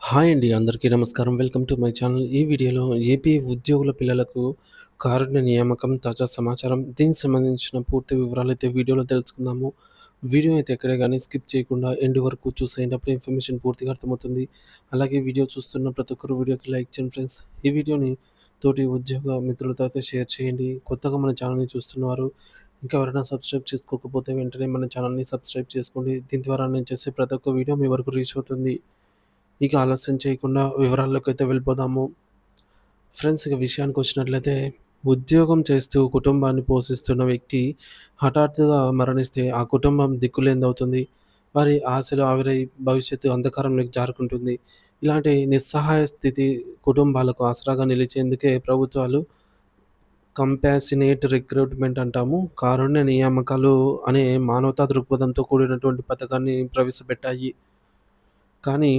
Hi అండి. అందరికీ నమస్కారం. Welcome to my channel. ఈ వీడియోలో ఏపీ ఉద్యోగుల పిల్లలకు కారుణ్య నియామకం, తాజా సమాచారం, దీనికి సంబంధించిన పూర్తి వివరాలైతే వీడియోలో తెలుసుకుందాము. వీడియో అయితే ఎక్కడే గానీ స్కిప్ చేయకుండా ఎండ్ వరకు చూసేయండి. అప్పుడే ఇన్ఫర్మేషన్ పూర్తిగా అర్థమవుతుంది. అలాగే వీడియో చూస్తున్న ప్రతి ఒక్కరు వీడియోకి లైక్ చేయండి ఫ్రెండ్స్. ఈ వీడియోని తోటి ఉద్యోగ మిత్రులతో అయితే షేర్ చేయండి. కొత్తగా మన ఛానల్‌ని చూస్తున్నవారు ఇంకా ఎవరైనా సబ్స్క్రైబ్ చేసుకోకపోతే వెంటనే మన ఛానల్‌ని సబ్స్క్రైబ్ చేసుకోండి. దీని ద్వారా నేను చేసే ప్రతి ఒక్క వీడియో మీ వరకు రీచ్ అవుతుంది. ఇక ఆలస్యం చేయకుండా వివరాల్లోకైతే వెళ్ళిపోదాము. ఫ్రెండ్స్, ఇక విషయానికొచ్చినట్లయితే ఉద్యోగం చేస్తూ కుటుంబాన్ని పోషిస్తున్న వ్యక్తి హఠాత్తుగా మరణిస్తే ఆ కుటుంబం దిక్కులేనిదవుతుంది. వారి ఆశలు ఆవిరై భవిష్యత్తు అంధకారంలోకి జారుకుంటుంది. ఇలాంటి నిస్సహాయ స్థితి కుటుంబాలకు ఆసరాగా నిలిచేందుకే ప్రభుత్వాలు కంపాసినేట్ రిక్రూట్‌మెంట్ అంటాము, కారుణ్య నియామకాలు అనే మానవతా దృక్పథంతో కూడినటువంటి పథకాన్ని ప్రవేశపెట్టాయి. కానీ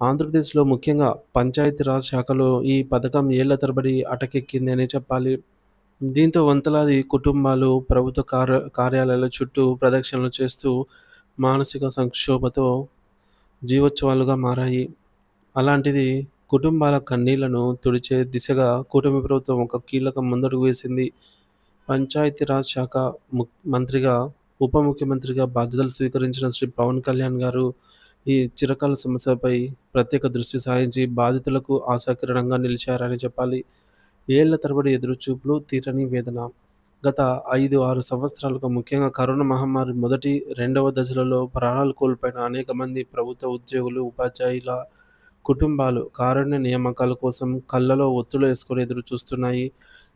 ఆంధ్రప్రదేశ్‌లో ముఖ్యంగా పంచాయతీరాజ్ శాఖలో ఈ పథకం ఏళ్ల తరబడి అటకెక్కింది అనే చెప్పాలి. దీంతో వందలాది కుటుంబాలు ప్రభుత్వ కార్యాలయాల చుట్టూ ప్రదక్షిణలు చేస్తూ మానసిక సంక్షోభతో జీవోత్సవాలుగా మారాయి. అలాంటిది కుటుంబాల కన్నీళ్లను తుడిచే దిశగా కూటమి ప్రభుత్వం ఒక కీలక ముందడుగు వేసింది. పంచాయతీరాజ్ శాఖ మంత్రిగా, ఉప ముఖ్యమంత్రిగా బాధ్యతలు స్వీకరించిన శ్రీ పవన్ కళ్యాణ్ గారు ఈ చిరకాల సమస్యపై ప్రత్యేక దృష్టి సారించి బాధితులకు ఆశాకిరణంగా నిలిచారని చెప్పాలి. ఏళ్ల తరబడి ఎదురుచూపులు, తీరని వేదన. గత 5, 6 సంవత్సరాలుగా ముఖ్యంగా కరోనా మహమ్మారి మొదటి, రెండవ దశలలో ప్రాణాలు కోల్పోయిన అనేక మంది ప్రభుత్వ ఉద్యోగులు, ఉపాధ్యాయుల కుటుంబాలు కారుణ్య నియామకాల కోసం కళ్ళలో ఒత్తులు ఏసుకొని ఎదురు చూస్తున్నాయి.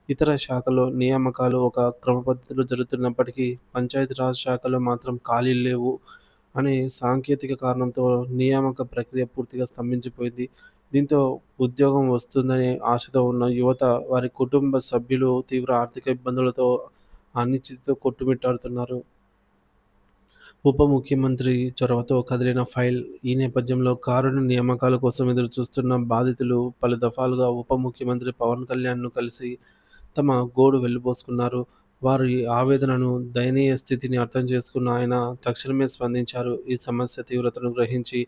ఇతర శాఖలో నియామకాలు ఒక క్రమపద్ధతిలో జరుగుతున్నప్పటికీ పంచాయతీరాజ్ శాఖలో మాత్రం ఖాళీలు లేవు అనే సాంకేతిక కారణంతో నియామక ప్రక్రియ పూర్తిగా స్తంభించిపోయింది. దీంతో ఉద్యోగం వస్తుందనే ఆశతో ఉన్న యువత, వారి కుటుంబ సభ్యులు తీవ్ర ఆర్థిక ఇబ్బందులతో అనిశ్చితితో కొట్టుమిట్టాడుతున్నారు. ఉప ముఖ్యమంత్రి చొరవతో కదిలిన ఫైల్. ఈ నేపథ్యంలో కారుణ్య నియామకాల కోసం ఎదురుచూస్తున్న బాధితులు పలు దఫాలుగా ఉప ముఖ్యమంత్రి పవన్ కళ్యాణ్‌ను కలిసి తమ గోడు వెళ్లిబోసుకున్నారు. వారి ఆవేదనను, దయనీయ స్థితిని అర్థం చేసుకున్న ఆయన తక్షణమే స్పందించారు. ఈ సమస్య తీవ్రతను గ్రహించి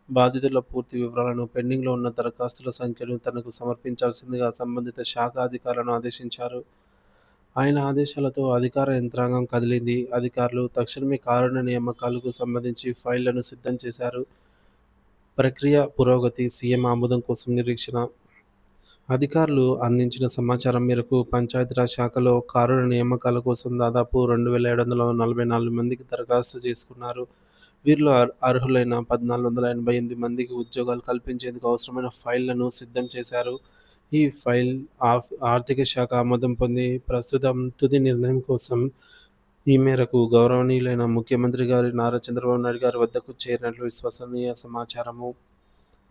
బాధితుల పూర్తి వివరాలను, పెండింగ్‌లో ఉన్న దరఖాస్తుల సంఖ్యను తనకు సమర్పించాల్సిందిగా సంబంధిత శాఖ అధికారులను ఆదేశించారు. ఆయన ఆదేశాలతో అధికార యంత్రాంగం కదిలింది. అధికారులు తక్షణమే కారుణ్య నియామకాలకు సంబంధించి ఫైళ్లను సిద్ధం చేశారు. ప్రక్రియ పురోగతి, సీఎం ఆమోదం కోసం నిరీక్షణ. అధికారులు అందించిన సమాచారం మేరకు పంచాయతీరాజ్ శాఖలో కారుణ్య నియామకాల కోసం దాదాపు 2744 మందికి దరఖాస్తు చేసుకున్నారు. వీరిలో అర్హులైన 1488 మందికి ఉద్యోగాలు కల్పించేందుకు అవసరమైన ఫైళ్లను సిద్ధం చేశారు. ఈ ఫైల్ ఆర్థిక శాఖ ఆమోదం పొంది ప్రస్తుతం తుది నిర్ణయం కోసం ఈ మేరకు గౌరవనీయులైన ముఖ్యమంత్రి గారి నారా చంద్రబాబు నాయుడు గారి వద్దకు చేరినట్లు విశ్వసనీయ సమాచారము.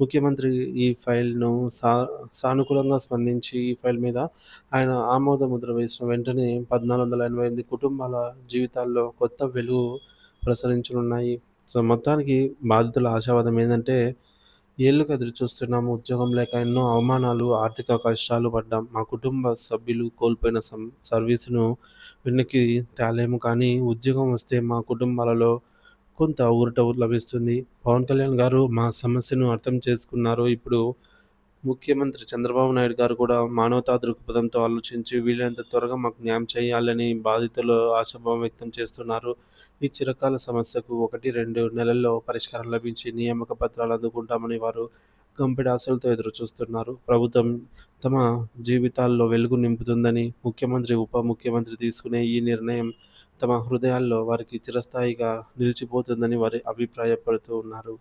ముఖ్యమంత్రి ఈ ఫైల్‌ను సానుకూలంగా స్పందించి ఈ ఫైల్ మీద ఆయన ఆమోద ముద్ర వేసిన వెంటనే 1488 కుటుంబాల జీవితాల్లో కొత్త వెలుగు ప్రసరించనున్నాయి. సో, మొత్తానికి బాధితుల ఆశావాదం ఏందంటే, ఏళ్లుగా ఎదురుచూస్తున్నాము. ఉద్యోగం లేక ఎన్నో అవమానాలు, ఆర్థిక కష్టాలు పడ్డాం. మా కుటుంబ సభ్యులు కోల్పోయిన సర్వీసును వెనక్కి తేలేము, కానీ ఉద్యోగం వస్తే మా కుటుంబాలలో కొంత ఊరట లభిస్తుంది. పవన్ కళ్యాణ్ గారు మా సమస్యను అర్థం చేసుకున్నారు. ఇప్పుడు ముఖ్యమంత్రి చంద్రబాబు నాయుడు గారు కూడా మానవతా దృక్పథంతో ఆలోచించి వీలైనంత త్వరగా మాకు న్యాయం చేయాలని బాధితులు ఆశాభావం వ్యక్తం చేస్తున్నారు. ఈ చిరకాల సమస్యకు 1, 2 నెలల్లో పరిష్కారం లభించి నియామక పత్రాలు అందుకుంటామని వారు గంపెడు ఆశలతో ఎదురుచూస్తున్నారు. ప్రభుత్వం తమ జీవితాల్లో వెలుగు నింపుతుందని ముఖ్యమంత్రి, ఉప ముఖ్యమంత్రి తీసుకునే ఈ నిర్ణయం తమ హృదయాల్లో వారికి చిరస్థాయిగా నిలిచిపోతుందని వారు అభిప్రాయపడుతూ ఉన్నారు.